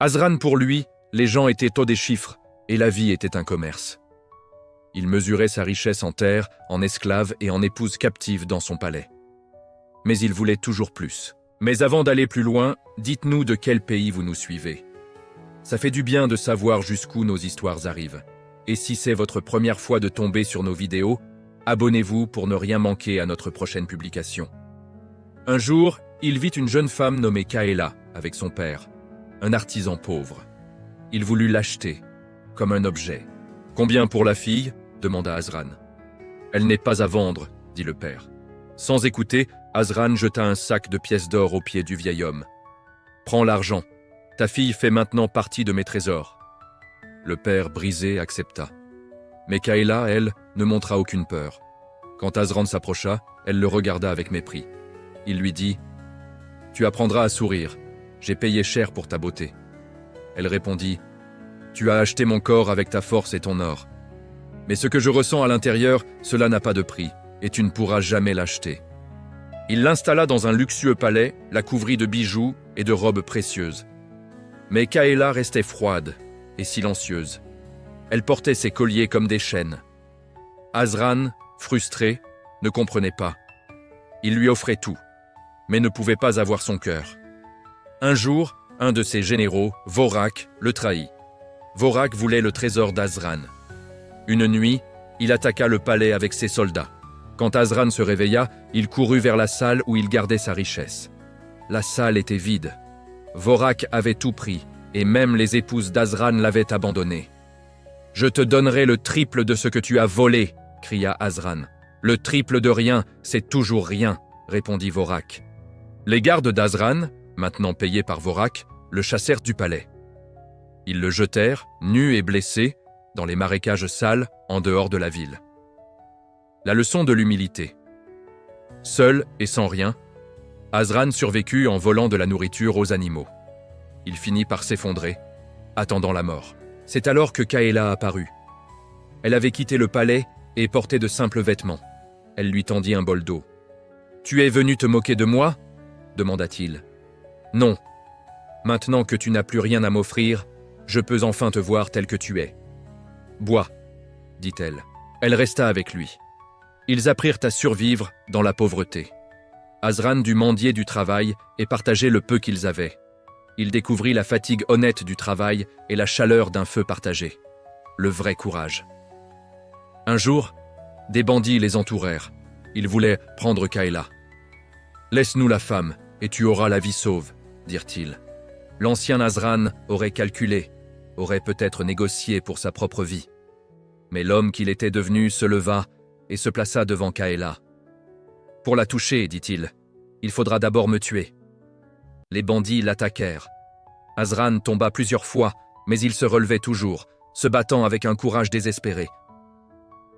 Azran, pour lui, les gens étaient au des chiffres et la vie était un commerce. Il mesurait sa richesse en terre, en esclaves et en épouses captives dans son palais. Mais il voulait toujours plus. Mais avant d'aller plus loin, dites-nous de quel pays vous nous suivez. Ça fait du bien de savoir jusqu'où nos histoires arrivent. Et si c'est votre première fois de tomber sur nos vidéos, abonnez-vous pour ne rien manquer à notre prochaine publication. Un jour, il vit une jeune femme nommée Kaela avec son père, un artisan pauvre. Il voulut l'acheter, comme un objet. « Combien pour la fille ?» demanda Azran. « Elle n'est pas à vendre, » dit le père. Sans écouter, Azran jeta un sac de pièces d'or aux pieds du vieil homme. « Prends l'argent, ta fille fait maintenant partie de mes trésors. » Le père, brisé, accepta. Mais Kaela, elle, ne montra aucune peur. Quand Azran s'approcha, elle le regarda avec mépris. Il lui dit « Tu apprendras à sourire, j'ai payé cher pour ta beauté. » Elle répondit « Tu as acheté mon corps avec ta force et ton or. Mais ce que je ressens à l'intérieur, cela n'a pas de prix, et tu ne pourras jamais l'acheter. » Il l'installa dans un luxueux palais, la couvrit de bijoux et de robes précieuses. Mais Kaela restait froide et silencieuse. Elle portait ses colliers comme des chaînes. Azran, frustré, ne comprenait pas. Il lui offrait tout, mais ne pouvait pas avoir son cœur. Un jour, un de ses généraux, Vorak, le trahit. Vorak voulait le trésor d'Azran. Une nuit, il attaqua le palais avec ses soldats. Quand Azran se réveilla, il courut vers la salle où il gardait sa richesse. La salle était vide. Vorak avait tout pris, et même les épouses d'Azran l'avaient abandonné. « Je te donnerai le triple de ce que tu as volé !» cria Azran. « Le triple de rien, c'est toujours rien !» répondit Vorak. Les gardes d'Azran, maintenant payés par Vorak, le chassèrent du palais. Ils le jetèrent, nu et blessé, dans les marécages sales, en dehors de la ville. La leçon de l'humilité. Seul et sans rien, Azran survécut en volant de la nourriture aux animaux. Il finit par s'effondrer, attendant la mort. C'est alors que Kaela apparut. Elle avait quitté le palais et portait de simples vêtements. Elle lui tendit un bol d'eau. « Tu es venu te moquer de moi ?» demanda-t-il. « Non. Maintenant que tu n'as plus rien à m'offrir, je peux enfin te voir tel que tu es. »« Bois, » dit-elle. Elle resta avec lui. Ils apprirent à survivre dans la pauvreté. Azran dut mendier du travail et partager le peu qu'ils avaient. Il découvrit la fatigue honnête du travail et la chaleur d'un feu partagé. Le vrai courage. Un jour, des bandits les entourèrent. Ils voulaient prendre Kaela. « Laisse-nous la femme, et tu auras la vie sauve, » dirent-ils. L'ancien Azran aurait calculé, aurait peut-être négocié pour sa propre vie. Mais l'homme qu'il était devenu se leva et se plaça devant Kaela. « Pour la toucher, dit-il, il faudra d'abord me tuer. » Les bandits l'attaquèrent. Azran tomba plusieurs fois, mais il se relevait toujours, se battant avec un courage désespéré.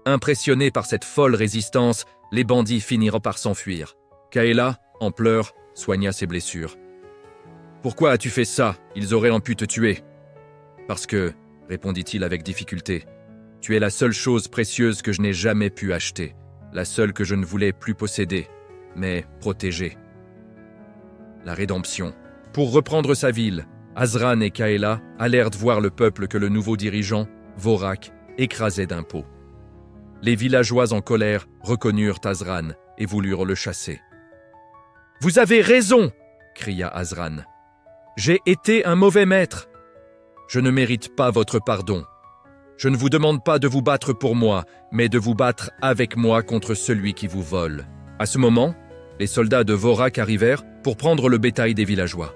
Impressionnés par cette folle résistance, les bandits finirent par s'enfuir. Kaela, en pleurs, soigna ses blessures. « Pourquoi as-tu fait ça? Ils auraient pu te tuer. »« Parce que, répondit-il avec difficulté, tu es la seule chose précieuse que je n'ai jamais pu acheter, la seule que je ne voulais plus posséder, mais protéger. » La rédemption. Pour reprendre sa ville, Azran et Kaela allèrent voir le peuple que le nouveau dirigeant, Vorak, écrasait d'impôts. Les villageois en colère reconnurent Azran et voulurent le chasser. « Vous avez raison !» cria Azran. « J'ai été un mauvais maître. Je ne mérite pas votre pardon. Je ne vous demande pas de vous battre pour moi, mais de vous battre avec moi contre celui qui vous vole. » À ce moment, les soldats de Vorak arrivèrent pour prendre le bétail des villageois.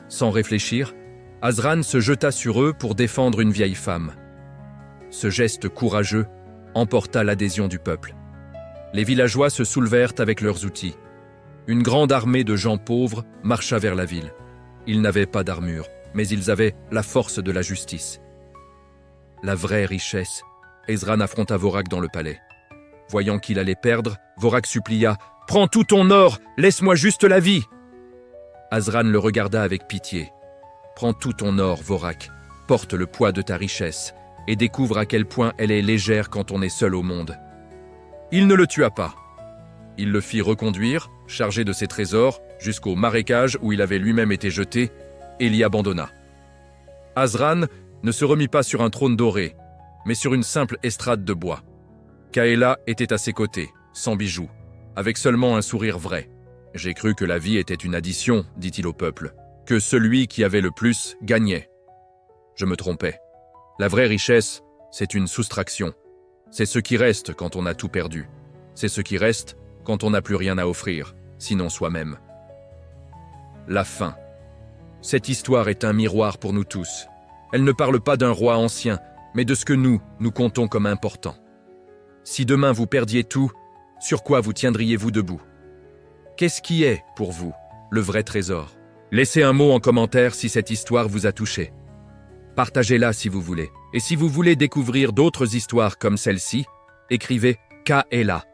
Sans réfléchir, Azran se jeta sur eux pour défendre une vieille femme. Ce geste courageux emporta l'adhésion du peuple. Les villageois se soulevèrent avec leurs outils. Une grande armée de gens pauvres marcha vers la ville. Ils n'avaient pas d'armure, mais ils avaient la force de la justice. La vraie richesse, Azran affronta Vorak dans le palais. Voyant qu'il allait perdre, Vorak supplia « Prends tout ton or, laisse-moi juste la vie !» Azran le regarda avec pitié. « Prends tout ton or, Vorak, porte le poids de ta richesse et découvre à quel point elle est légère quand on est seul au monde. » Il ne le tua pas. Il le fit reconduire, chargé de ses trésors, jusqu'au marécage où il avait lui-même été jeté, et l'y abandonna. Azran ne se remit pas sur un trône doré, mais sur une simple estrade de bois. Kaela était à ses côtés, sans bijoux, avec seulement un sourire vrai. « J'ai cru que la vie était une addition, dit-il au peuple, que celui qui avait le plus gagnait. Je me trompais. La vraie richesse, c'est une soustraction. C'est ce qui reste quand on a tout perdu. C'est ce qui reste quand on n'a plus rien à offrir, sinon soi-même. » La fin. Cette histoire est un miroir pour nous tous. Elle ne parle pas d'un roi ancien, mais de ce que nous comptons comme important. Si demain vous perdiez tout, sur quoi vous tiendriez-vous debout? Qu'est-ce qui est, pour vous, le vrai trésor? Laissez un mot en commentaire si cette histoire vous a touché. Partagez-la si vous voulez. Et si vous voulez découvrir d'autres histoires comme celle-ci, écrivez Kaela